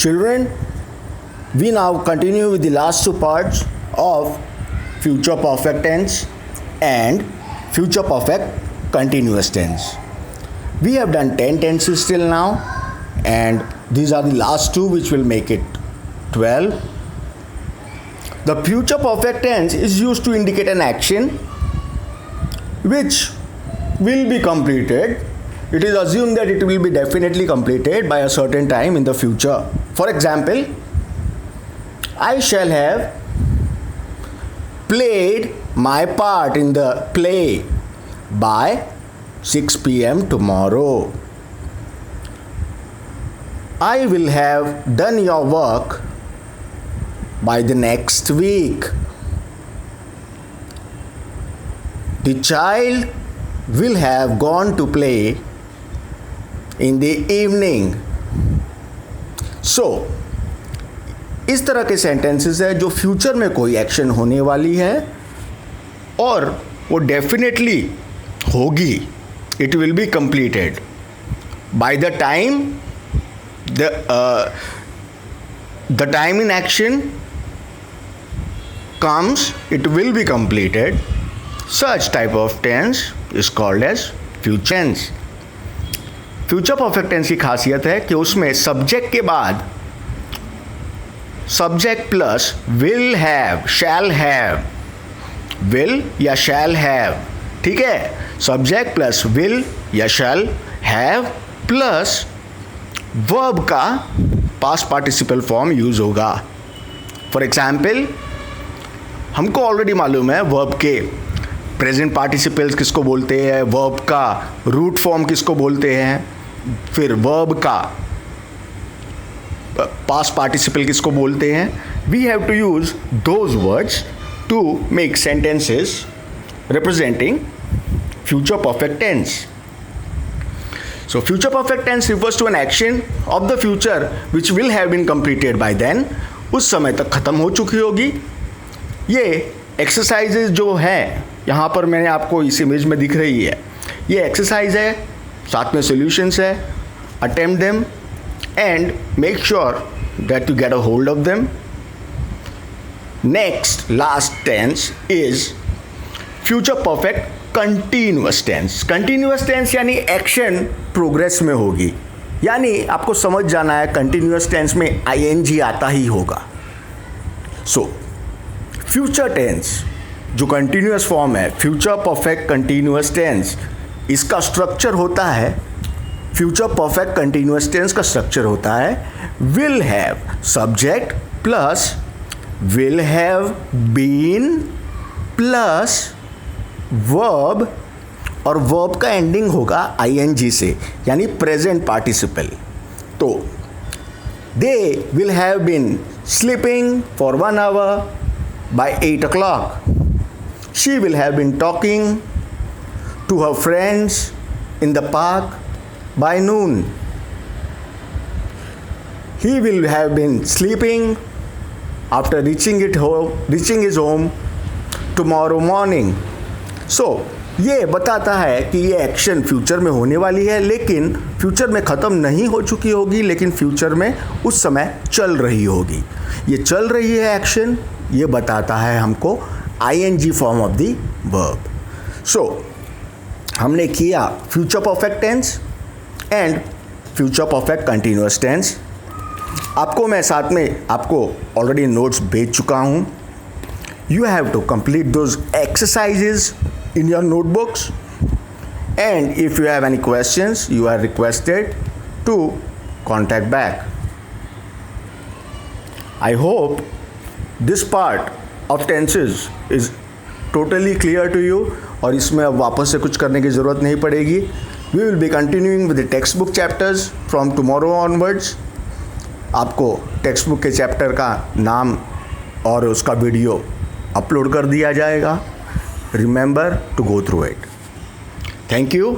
Children, we now continue with the last two parts of future perfect tense and future perfect continuous tense. We have done 10 tenses till now, and these are the last two which will make it 12. The future perfect tense is used to indicate an action which will be completed. It is assumed that it will be definitely completed by a certain time in the future. For example, I shall have played my part in the play by 6 p.m. tomorrow. I will have done your work by the next week. The child will have gone to play in the evening. So, इस तरह के sentences है जो future में कोई action होने वाली है और वो डेफिनेटली होगी. It will be completed by the time the time in action comes, it will be completed. Such type of tense is called as future tense. Future perfect tense की खासियत है कि उसमें सब्जेक्ट के बाद subject plus will have, shall have, will या shall have, ठीक है. सब्जेक्ट प्लस विल या शैल हैव प्लस वर्ब का पास्ट पार्टिसिपल फॉर्म यूज होगा. फॉर एग्जाम्पल, हमको ऑलरेडी मालूम है वर्ब के प्रेजेंट पार्टिसिपल्स किसको बोलते हैं, वर्ब का रूट फॉर्म किसको बोलते हैं, फिर वर्ब का पास्ट पार्टिसिपल किसको बोलते हैं. We have to use those words to make sentences representing future perfect tense. So future perfect tense refers to an action of the future which will have been completed by then. उस समय तक ख़त्म हो चुकी होगी. ये exercises जो है यहाँ पर मैंने आपको इस इमेज में दिख रही है, ये एक्सरसाइज है, साथ में सॉल्यूशंस है. Attempt them and make sure that you get a hold of them. Next last tense is future perfect continuous tense. Continuous tense यानी एक्शन प्रोग्रेस में होगी, यानी आपको समझ जाना है कंटिन्यूअस टेंस में आईएनजी आता ही होगा. सो फ्यूचर टेंस जो कंटिन्यूअस फॉर्म है, फ्यूचर परफेक्ट कंटिन्यूअस टेंस, इसका स्ट्रक्चर होता है, फ्यूचर परफेक्ट कंटिन्यूअस टेंस का स्ट्रक्चर होता है will have subject plus will have been plus verb, और वर्ब का एंडिंग होगा आईएनजी से, यानी प्रेजेंट पार्टिसिपल. तो they will have been sleeping for 1 hour by 8 o'clock. She will have been talking to her friends in the park by noon. He will have been sleeping after reaching his home tomorrow morning. So, ये बताता है कि ये action future में होने वाली है, लेकिन फ्यूचर में ख़त्म नहीं हो चुकी होगी, लेकिन फ्यूचर में उस समय चल रही होगी. ये चल रही है एक्शन, ये बताता है हमको ING form of the verb. So हमने किया future perfect tense and future perfect continuous tense. आपको मैं साथ में आपको ऑलरेडी नोट्स भेज चुका हूँ. You have to complete those exercises in your notebooks, and if you have any questions, you are requested to contact back. I hope this part of tenses is totally clear to you, और इसमें अब वापस से कुछ करने की ज़रूरत नहीं पड़ेगी. We will be continuing with the textbook chapters from tomorrow onwards. आपको टेक्स्ट बुक के चैप्टर का नाम और उसका वीडियो अपलोड कर दिया जाएगा. Remember to go through it. Thank you.